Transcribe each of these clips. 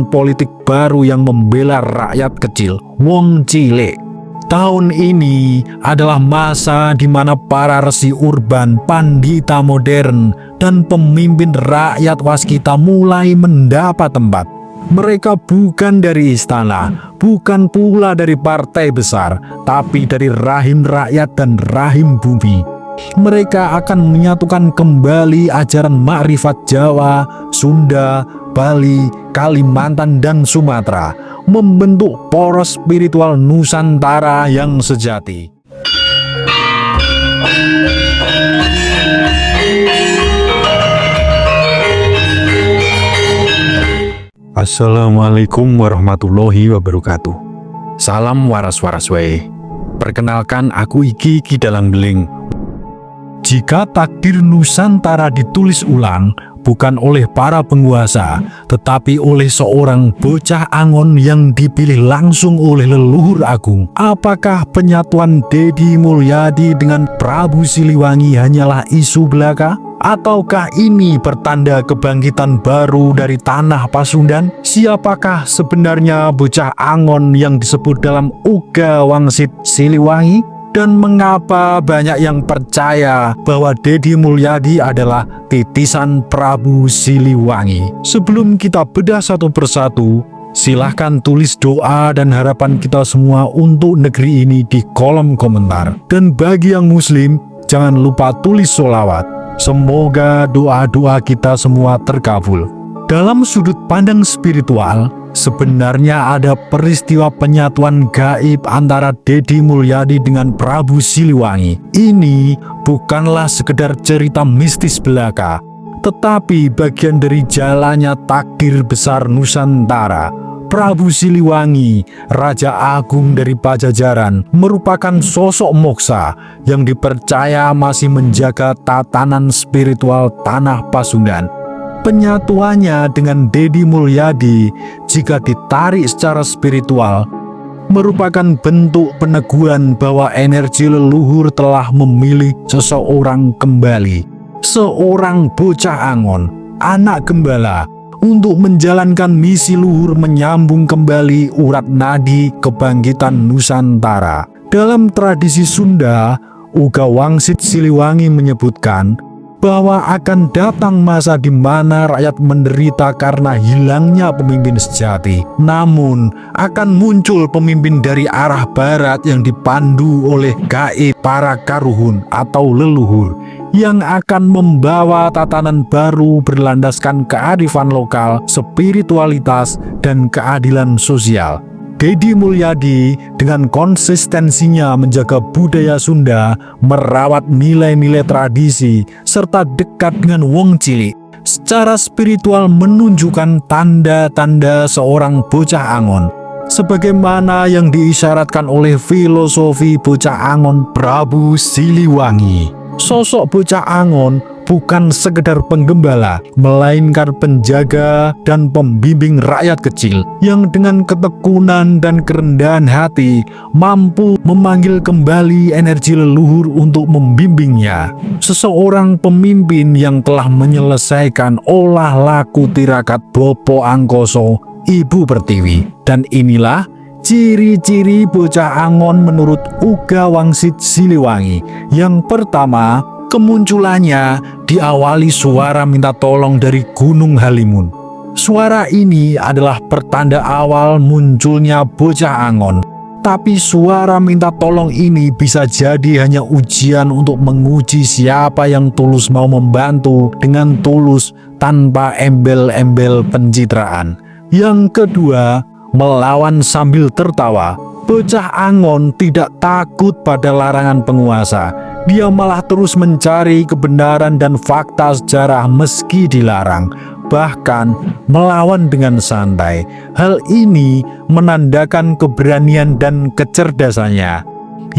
politik baru yang membela rakyat kecil, wong cilik. Tahun ini adalah masa di mana para resi urban, pandita modern, dan pemimpin rakyat waskita mulai mendapat tempat. Mereka bukan dari istana, bukan pula dari partai besar, tapi dari rahim rakyat dan rahim bumi. Mereka akan menyatukan kembali ajaran makrifat Jawa, Sunda, Bali, Kalimantan, dan Sumatera, membentuk poros spiritual Nusantara yang sejati. Assalamualaikum warahmatullahi wabarakatuh. Salam waras-waras wae. Perkenalkan, aku Iki Ki Dalang Beling. Jika takdir Nusantara ditulis ulang, bukan oleh para penguasa, tetapi oleh seorang bocah angon yang dipilih langsung oleh leluhur agung, apakah penyatuan Deddy Mulyadi dengan Prabu Siliwangi hanyalah isu belaka? Ataukah ini pertanda kebangkitan baru dari tanah Pasundan? Siapakah sebenarnya bocah angon yang disebut dalam Uga Wangsit Siliwangi? Dan mengapa banyak yang percaya bahwa Deddy Mulyadi adalah titisan Prabu Siliwangi? Sebelum kita bedah satu persatu, silahkan tulis doa dan harapan kita semua untuk negeri ini di kolom komentar. Dan bagi yang muslim, jangan lupa tulis sholawat. Semoga doa-doa kita semua terkabul. Dalam sudut pandang spiritual, sebenarnya ada peristiwa penyatuan gaib antara Deddy Mulyadi dengan Prabu Siliwangi. Ini bukanlah sekedar cerita mistis belaka, tetapi bagian dari jalannya takdir besar Nusantara. Prabu Siliwangi, Raja Agung dari Pajajaran, merupakan sosok moksa yang dipercaya masih menjaga tatanan spiritual tanah Pasundan. Penyatuannya dengan Deddy Mulyadi, jika ditarik secara spiritual, merupakan bentuk peneguhan bahwa energi leluhur telah memilih seseorang kembali. Seorang bocah angon, anak gembala, untuk menjalankan misi luhur menyambung kembali urat nadi kebangkitan Nusantara. Dalam tradisi Sunda, Uga Wangsit Siliwangi menyebutkan bahwa akan datang masa di mana rakyat menderita karena hilangnya pemimpin sejati. Namun, akan muncul pemimpin dari arah barat yang dipandu oleh gaib para karuhun atau leluhur, yang akan membawa tatanan baru berlandaskan kearifan lokal, spiritualitas, dan keadilan sosial. Deddy Mulyadi dengan konsistensinya menjaga budaya Sunda, merawat nilai-nilai tradisi, serta dekat dengan wong cilik, secara spiritual menunjukkan tanda-tanda seorang bocah angon, sebagaimana yang diisyaratkan oleh filosofi bocah angon Prabu Siliwangi. Sosok bocah angon bukan sekedar penggembala, melainkan penjaga dan pembimbing rakyat kecil yang dengan ketekunan dan kerendahan hati mampu memanggil kembali energi leluhur untuk membimbingnya. Seseorang pemimpin yang telah menyelesaikan olah laku tirakat Bopo Angkoso, Ibu Pertiwi. Dan inilah ciri-ciri bocah angon menurut Uga Wangsit Siliwangi. Yang pertama, kemunculannya diawali suara minta tolong dari Gunung Halimun. Suara ini adalah pertanda awal munculnya bocah angon. Tapi suara minta tolong ini bisa jadi hanya ujian untuk menguji siapa yang tulus mau membantu dengan tulus tanpa embel-embel pencitraan. Yang kedua, melawan sambil tertawa. Bocah angon tidak takut pada larangan penguasa. Dia malah terus mencari kebenaran dan fakta sejarah meski dilarang, bahkan melawan dengan santai. Hal ini menandakan keberanian dan kecerdasannya.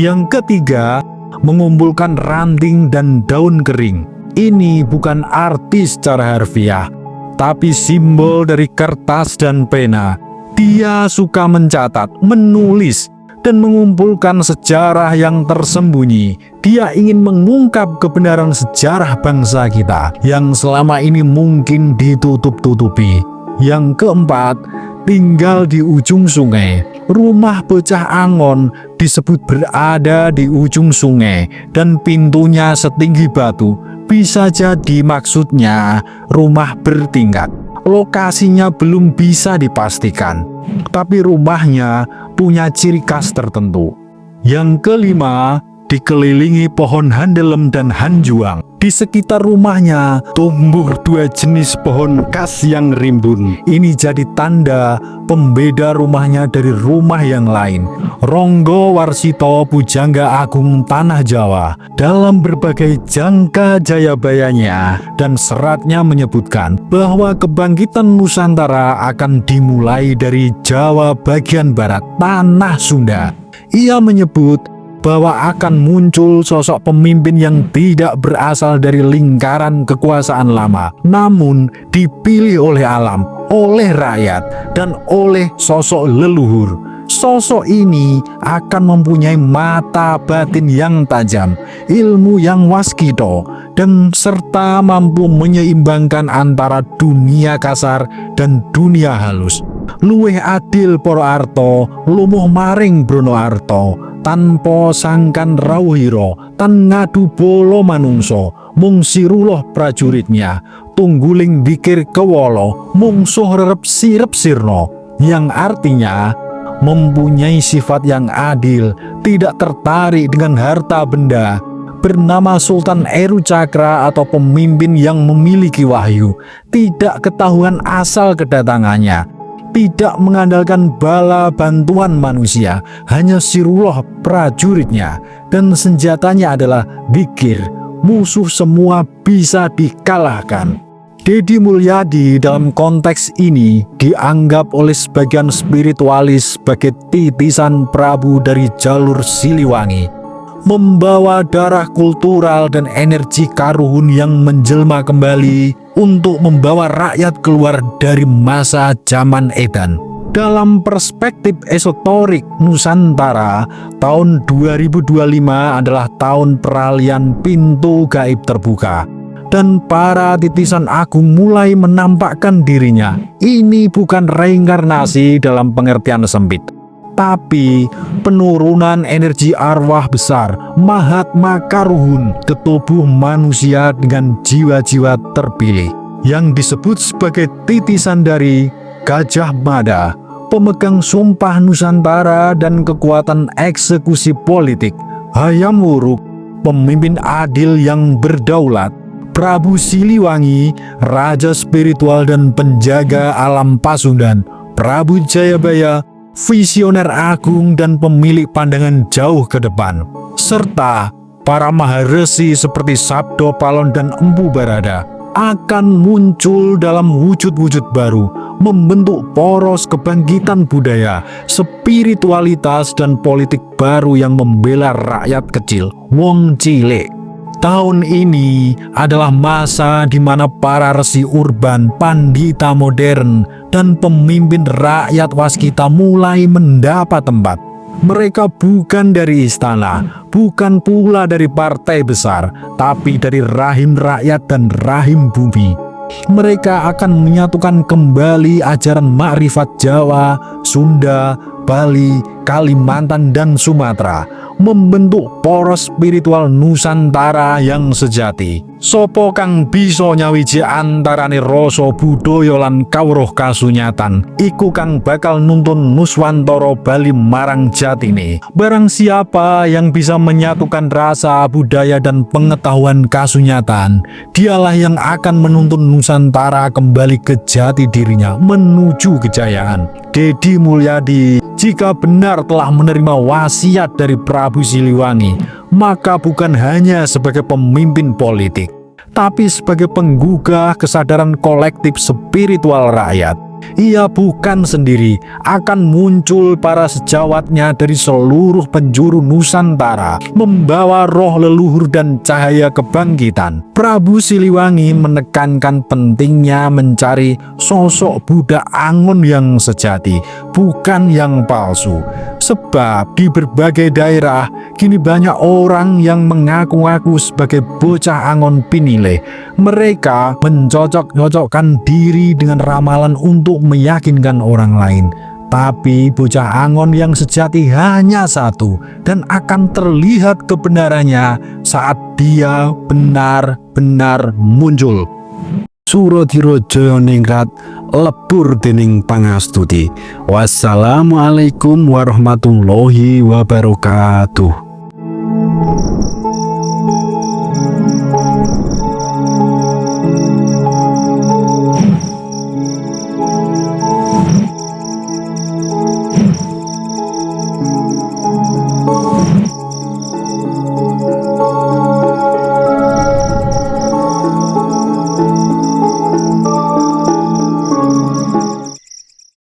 Yang ketiga, mengumpulkan ranting dan daun kering. Ini bukan arti secara harfiah, tapi simbol dari kertas dan pena. Dia suka mencatat, menulis, dan mengumpulkan sejarah yang tersembunyi. Dia ingin mengungkap kebenaran sejarah bangsa kita yang selama ini mungkin ditutup-tutupi. Yang keempat, tinggal di ujung sungai. Rumah bocah Angon disebut berada di ujung sungai dan pintunya setinggi batu. Bisa jadi maksudnya rumah bertingkat. Lokasinya belum bisa dipastikan, tapi rumahnya punya ciri khas tertentu. Yang kelima, dikelilingi pohon handelem dan hanjuang. Di sekitar rumahnya tumbuh dua jenis pohon khas yang rimbun. Ini jadi tanda pembeda rumahnya dari rumah yang lain. Ronggo Warsito Pujangga Agung Tanah Jawa dalam berbagai jangka jayabayanya dan seratnya menyebutkan bahwa kebangkitan Nusantara akan dimulai dari Jawa bagian barat, tanah Sunda. Ia menyebut bahwa akan muncul sosok pemimpin yang tidak berasal dari lingkaran kekuasaan lama, namun dipilih oleh alam, oleh rakyat, dan oleh sosok leluhur. Sosok ini akan mempunyai mata batin yang tajam, ilmu yang waskito, dan serta mampu menyeimbangkan antara dunia kasar dan dunia halus. Luwih adil Para Arto, lumuh maring Brono Arto, tanpa sangkan rawuhira, tan ngadu bolo manungso, mung siruloh prajuritnya, tungguling dikir kewolo, mungsuh rerep sirep sirno, yang artinya mempunyai sifat yang adil, tidak tertarik dengan harta benda, bernama Sultan Eru Cakra atau pemimpin yang memiliki wahyu, tidak ketahuan asal kedatangannya, tidak mengandalkan bala bantuan manusia, hanya siruloh prajuritnya, dan senjatanya adalah dikir. Musuh semua bisa dikalahkan. Deddy Mulyadi dalam konteks ini dianggap oleh sebagian spiritualis sebagai titisan Prabu dari jalur Siliwangi, membawa darah kultural dan energi Karuhun yang menjelma kembali untuk membawa rakyat keluar dari masa zaman edan. Dalam perspektif esoterik Nusantara, tahun 2025 adalah tahun peralihan pintu gaib terbuka, dan para titisan agung mulai menampakkan dirinya. Ini bukan reinkarnasi dalam pengertian sempit, tapi penurunan energi arwah besar Mahatma Karuhun ke tubuh manusia dengan jiwa-jiwa terpilih yang disebut sebagai titisan dari Gajah Mada, pemegang sumpah Nusantara dan kekuatan eksekusi politik. Hayam Wuruk, pemimpin adil yang berdaulat. Prabu Siliwangi, raja spiritual dan penjaga alam Pasundan. Prabu Jayabaya, visioner agung dan pemilik pandangan jauh ke depan, serta para maharesi seperti Sabdo Palon dan Empu Barada akan muncul dalam wujud-wujud baru, membentuk poros kebangkitan budaya, spiritualitas dan politik baru yang membela rakyat kecil, wong cilik. Tahun ini adalah masa di mana para resi urban, pandita modern, dan pemimpin rakyat waskita mulai mendapat tempat. Mereka bukan dari istana, bukan pula dari partai besar, tapi dari rahim rakyat dan rahim bumi. Mereka akan menyatukan kembali ajaran makrifat Jawa, Sunda, Bali, Kalimantan, dan Sumatera, membentuk poros spiritual Nusantara yang sejati. Sopo kang bisa nyawiji antarane rasa budaya lan kawruh kasunyatan, iku kang bakal nuntun Nuswantara bali marang jatine. Barang siapa yang bisa menyatukan rasa, budaya, dan pengetahuan kasunyatan, dialah yang akan menuntun Nusantara kembali ke jati dirinya menuju kejayaan. Deddy Mulyadi, jika benar telah menerima wasiat dari Prabu Siliwangi, maka bukan hanya sebagai pemimpin politik, tapi sebagai penggugah kesadaran kolektif spiritual rakyat. Ia bukan sendiri, akan muncul para sejawatnya dari seluruh penjuru Nusantara, membawa roh leluhur dan cahaya kebangkitan. Prabu Siliwangi menekankan pentingnya mencari sosok Buddha Angon yang sejati, bukan yang palsu. Sebab di berbagai daerah kini banyak orang yang mengaku-ngaku sebagai bocah angon pinile. Mereka mencocok-cocokkan diri dengan ramalan untuk meyakinkan orang lain. Tapi bocah angon yang sejati hanya satu, dan akan terlihat kebenarannya saat dia benar-benar muncul. Suradira Jayaningrat lebur dening pangastuti. Wassalamualaikum warahmatullahi wabarakatuh.